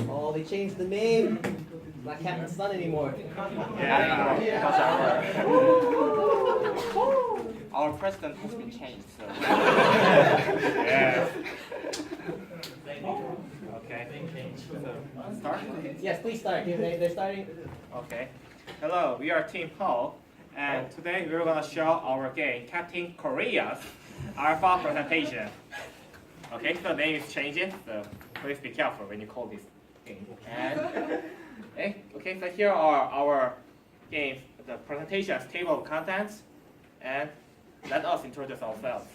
Oh, they changed the name. Not Captain Sun anymore. Our president has been changed, so. Yeah. Okay. So, start? Yes, please start. They're starting. Okay. Hello, we are Team Paul, and today we're going to show our game, Captain Korea's Alpha presentation. Okay, so the name is changing, so please be careful when you call this game. And, okay, so here are our games, the presentations, table of contents, and let us introduce ourselves.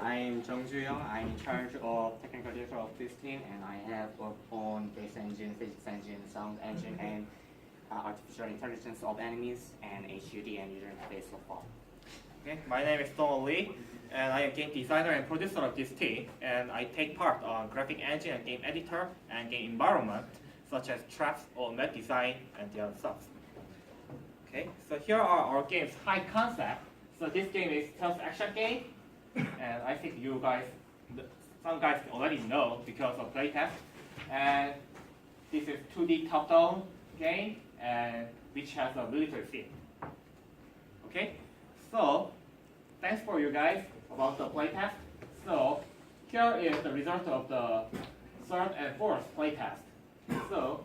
I'm Jung Ju-young. I'm in charge of technical director of this team, and I have worked on base engine, physics engine, sound engine, and artificial intelligence of enemies, and HUD and user interface so far. Okay, my name is Dong Lee, and I am game designer and producer of this team, and I take part on graphic engine and game editor and game environment, such as traps or map design and the other stuff. Okay, so here are our game's high concept. So this game is stealth action game, and I think you guys, some guys already know because of playtest. And this is 2D top-down game, and which has a military theme. Okay, so thanks for you guys about the playtest. So here is the result of the third and fourth playtest. So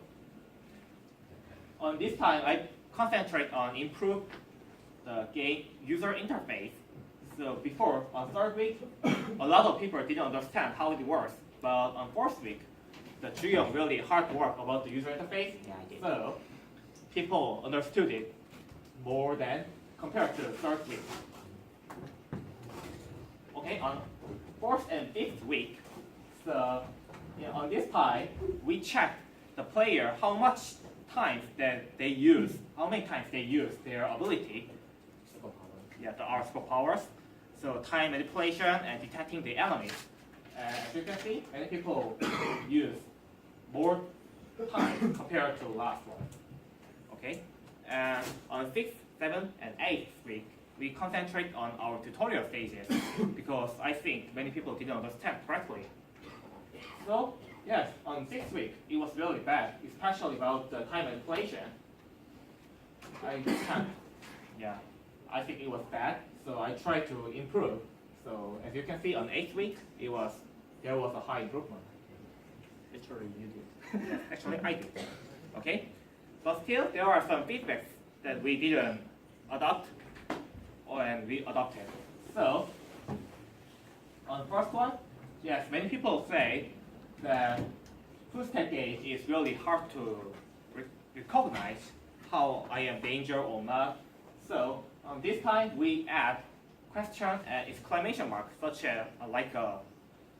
on this time, I concentrate on improve the game user interface. So before, on third week, a lot of people didn't understand how it works. But on fourth week, the Ju-young really hard work about the user interface. Yeah, I did. So people understood it more than compared to the third week. Okay, on fourth and fifth week, so on this time, we check the player how much times that they use, how many times they use their ability. Yeah, the our superpowers. So time manipulation and detecting the enemies. As you can see, many people use more time compared to last one. Okay, and on 6th, 7th, and 8th week, we concentrate on our tutorial stages because I think many people didn't understand correctly. So yes, on 6th week, it was really bad, especially about the time manipulation. I think it was bad, so I tried to improve. So as you can see, on 8th week, there was a high improvement. Actually, you did. Yes, actually, I did. Okay, but still, there are some feedbacks that we didn't adopt, and we adopted. So on the first one, yes, many people say that footstep gauge is really hard to recognize how I am danger or not. So this time we add question and exclamation mark, such as like a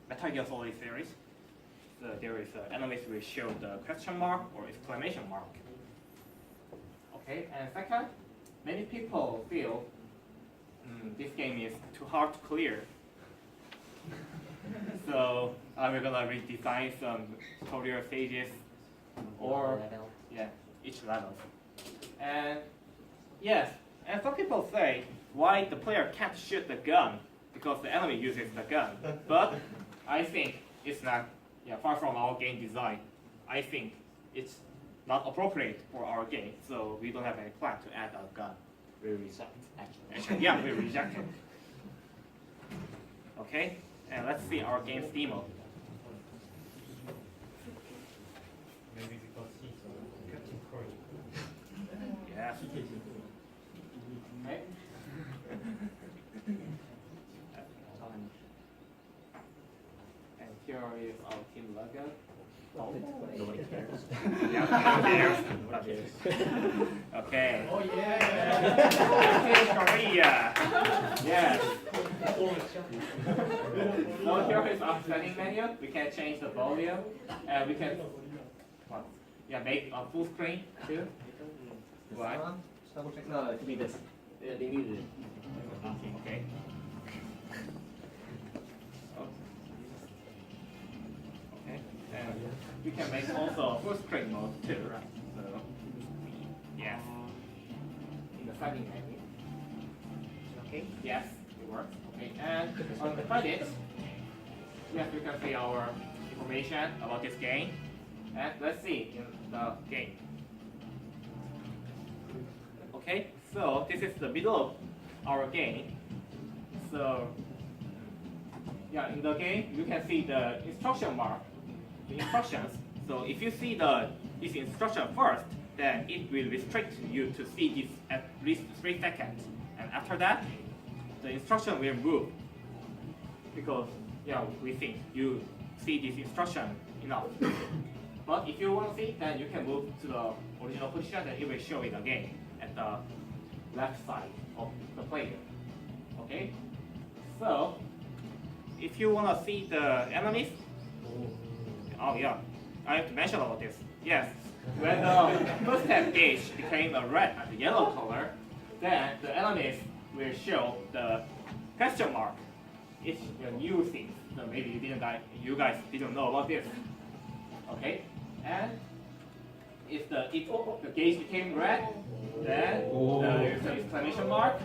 Metal Gear Solid series. So there is enemies will show the question mark or exclamation mark. Okay, and second, many people feel this game is too hard to clear. So we're gonna redesign some tutorial stages or each level. And yes, and some people say why the player can't shoot the gun because the enemy uses the gun. But I think it's not far from our game design. I think it's not appropriate for our game, so we don't have any plan to add a gun. We reject, actually. Actually, yeah, we reject it. Okay, and let's see our game's demo. Maybe because he's Captain Korea. Yes. Okay. And here is our team logo. Nobody cares. Yeah, nobody cares. Okay. Oh yeah! Captain Korea. Yes. So here is our setting menu. We can change the volume, and we can make a full screen too. Why? No, it could be this. They muted it. Okay. Okay. And we can make also a full screen mode too. So yes. In the setting menu. Okay. Yes, it works. Okay. Okay, and on the credits, yes, you can see our information about this game. And let's see in the game. Okay, so this is the middle of our game. So yeah, in the game you can see the instruction mark, the instructions. So if you see this instruction first, then it will restrict you to see this at least 3 seconds. And after that, the instruction will move because yeah, we think you see this instruction enough. But if you want to see, then you can move to the original position, and it will show it again at the left side of the player. Okay? So, if you want to see the enemies, oh yeah, I have to mention about this. Yes, when the first step gauge became a red and yellow color, then the enemies will show the question mark. It's a new thing, so maybe you guys didn't know about this. Okay, and if the gauge became red, then there's an exclamation mark.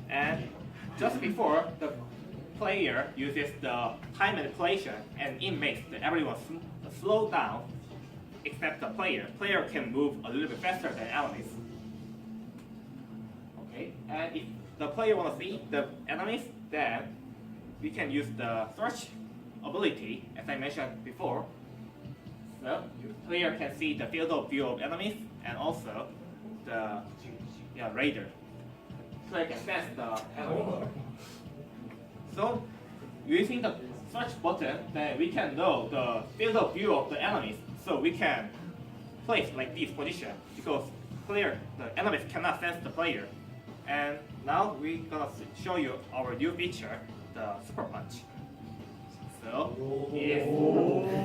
And just before, the player uses the time manipulation, and it makes everyone slow down except the player. Player can move a little bit faster than enemies. Okay, and if the player wants to see the enemies, then we can use the search ability, as I mentioned before. So the player can see the field of view of enemies and also the radar. So I can sense the enemy. So using the search button, then we can know the field of view of the enemies. So we can place like this position because the enemies cannot sense the player. And now we're gonna show you our new feature, the super punch. So if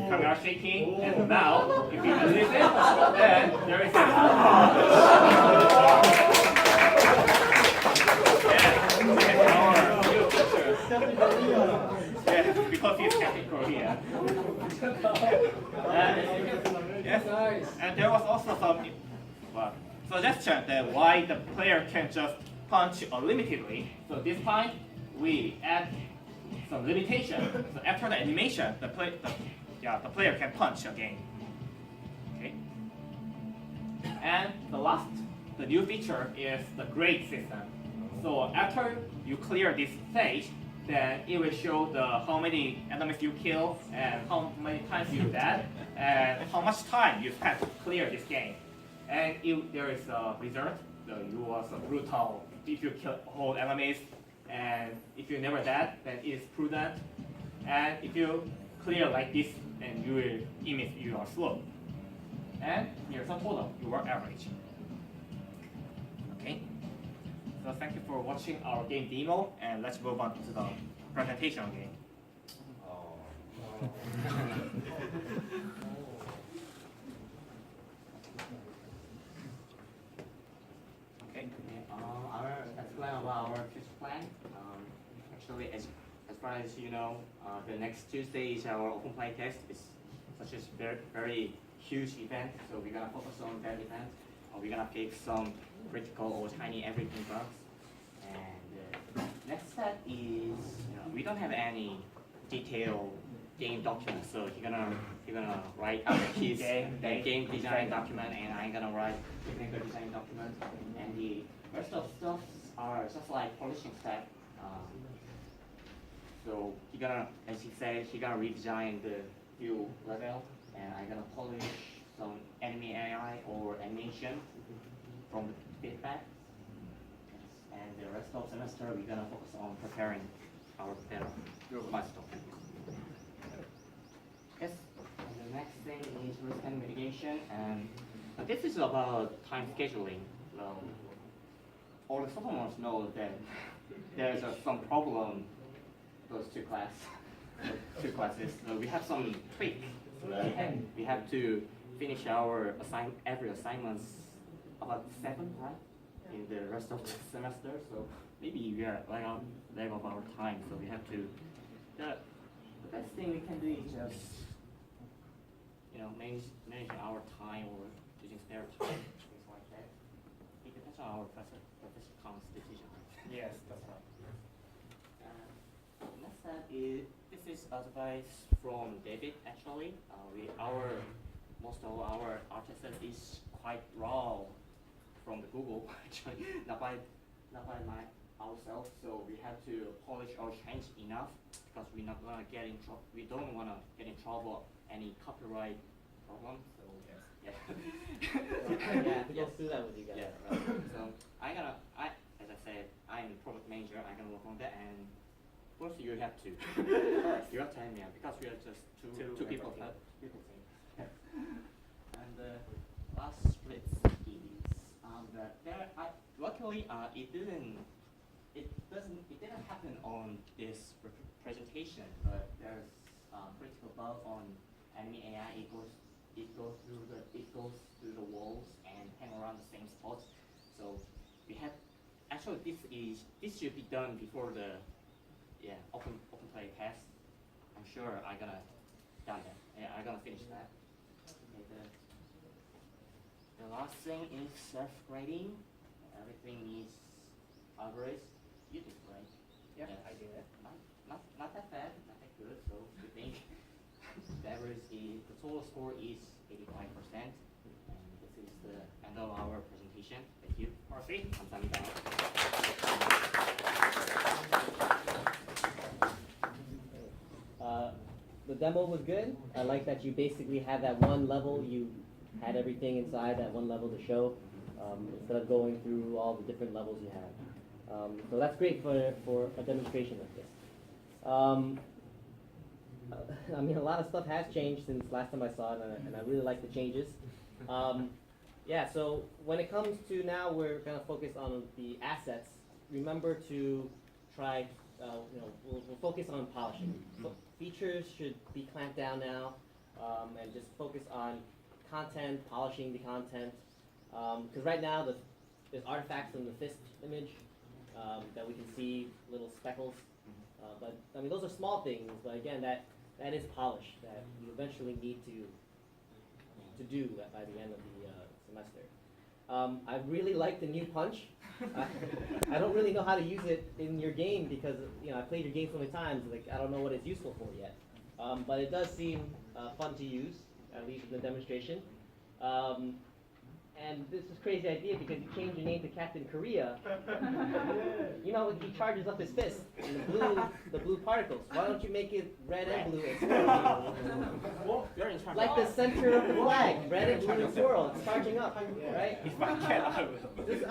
camera shaking, and now if you release it, then there is a super punch. Our new feature. Yeah, because it's technical here. And there was also some suggestion that why the player can just punch unlimitedly. So this time we add some limitation. So after the animation, the player can punch again. Okay. And the new feature is the grade system. So after you clear this stage, then it will show how many enemies you kill and how many times you died and how much time you spent to clear this game. And if there is a result, you was brutal if you kill all enemies, and if you never died, then it is prudent. And if you clear like this, then it means you are slow. And here's a total, you were average. Okay. So thank you for watching our game demo, and let's move on to the presentation game. Okay. I'll explain about our future plan. Actually, as far as you know, the next Tuesday is our open play test. It's such a very huge event, so we're gonna focus on that event. We're gonna pick some critical or tiny everything bugs. And next step is, we don't have any detailed game document, so you're gonna write his game design document, and I'm gonna write technical design document, and the rest of stuff are just like polishing step. So as he said, he's gonna redesign the view level, and I'm gonna polish some enemy AI or animation from the feedback. And the rest of the semester, we're gonna focus on preparing our better milestone. Yes. And the next thing is risk and mitigation, and this is about time scheduling. All the sophomores know that there's some problem those two classes. So we have some tweak. We have to finish our every assignments about 7, right? In the rest of the semester. So maybe we are like on lag of our time. So we have to. The best thing we can do is just manage our time or using spare time, things like that. It depends on our professor Kang's decision. Yes, that's right. Next step is this is advice from David. Actually, most of our artists is quite raw from the Google. Actually, not by ourselves. So we have to polish or change enough because we're not gonna get in trouble. We don't wanna get in trouble any copyright problem. So Yes. yeah. Yeah, to go through that with you guys. Yeah, right. So as I said, I'm the product manager. I'm gonna work on that, and first you have to, you have to help me out because we are just two people. People thing. And the last split is luckily it didn't happen on this presentation, but there's critical bug on enemy AI. It goes through the walls and hang around the same spot. So we have actually this should be done before the open play test. I'm sure I'm gonna done that. Yeah, I'm gonna finish that. Okay, the last thing is self-grading. Everything is average. You did great. Yeah, Yes. I did it. Not that bad, not that good. So we think the average is the total score is 85%. And this is the end of our presentation. Thank you. Marcy? 감사합니다. The demo was good. I like that you basically had that one level. You had everything inside that one level to show instead of going through all the different levels you have. So that's great for a demonstration like this. I mean, a lot of stuff has changed since last time I saw it, and I really like the changes. Yeah, so when it comes to now, we're going to focus on the assets. Remember to try, we'll focus on polishing. Features should be clamped down now, and just focus on content, polishing the content. Because right now, there's artifacts in the fist image that we can see, little speckles. But I mean, those are small things. But again, that is polish that you eventually need to do by the end of the semester. I really like the new punch. I don't really know how to use it in your game because I played your game so many times. Like I don't know what it's useful for yet. But it does seem fun to use, at least in the demonstration. And this is a crazy idea because you changed your name to Captain Korea. He charges up his fist and the blue particles. Why don't you make it red and blue and swirl? Well, you're in charge. Like the center of the flag, red and blue and swirl. It's charging up, right? If I can, I will. This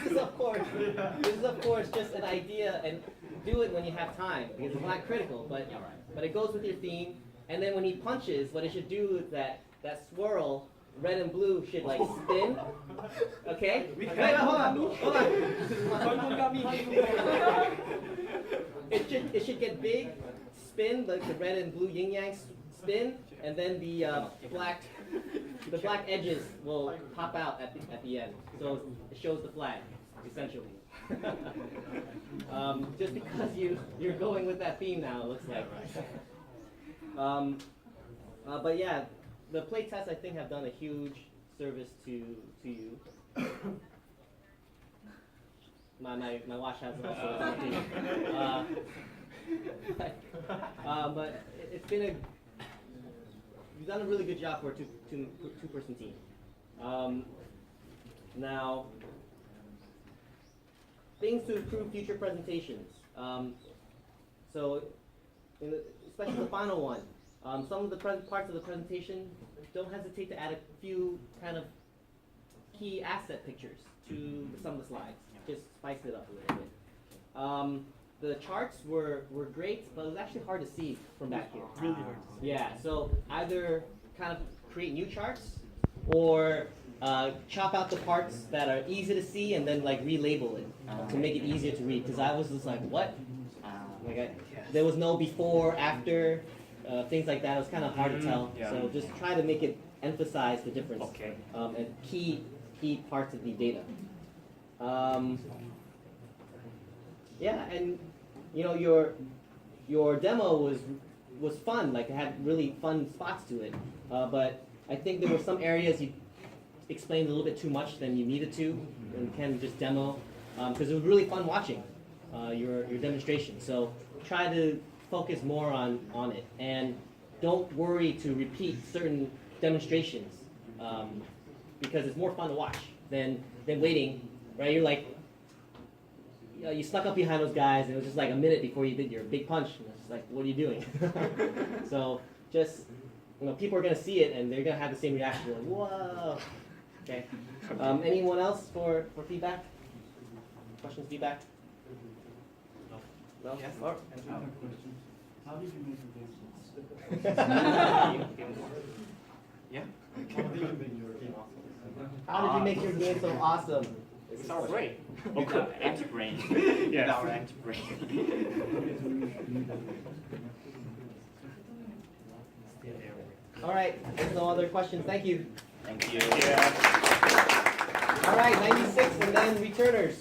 is of course just an idea, and do it when you have time because it's not critical, but it goes with your theme. And then when he punches, what it should do is that swirl, red and blue, should like spin. Okay? Wait, hold on. It should get big, spin, like the red and blue yin yang spin, and then the black edges will pop out at the end. So it shows the flag, essentially. Just because you're going with that theme now, it looks like. But yeah, the play tests I think have done a huge service to you. My watch has also but it's been you've done a really good job for a two-person team. Now, things to improve future presentations. So, especially the final one. Some of the parts of the presentation, don't hesitate to add a few kind of key asset pictures to some of the slides. Just spice it up a little bit. The charts were great, but it was actually hard to see from back here. Really hard to see. Yeah, so either kind of create new charts or chop out the parts that are easy to see and then like relabel it to make it easier to read. Because I was just like, what? There was no before, after, things like that. It was kind of hard to tell. Yeah. So just try to make it emphasize the difference Okay. and key parts of the data. Yeah, and your demo was fun. Like it had really fun spots to it. But I think there were some areas you explained a little bit too much than you needed to, and Ken just demo, because it was really fun watching your demonstration. So try to focus more on it, and don't worry to repeat certain demonstrations, because it's more fun to watch than waiting, right? You're like, you snuck up behind those guys, and it was just like a minute before you did your big punch, and it's just like, what are you doing? So just, people are going to see it, and they're going to have the same reaction, like, whoa. Okay. Anyone else for feedback? Questions, feedback? No? Yes. Or- How did you make your game Yeah. How did you make your game How did you make your game so awesome? It's our brain. Without anti-brain. Yes. Without anti-brain. All right. There's no other questions. Thank you. Thank you. Yeah. All right. 96 and then returners.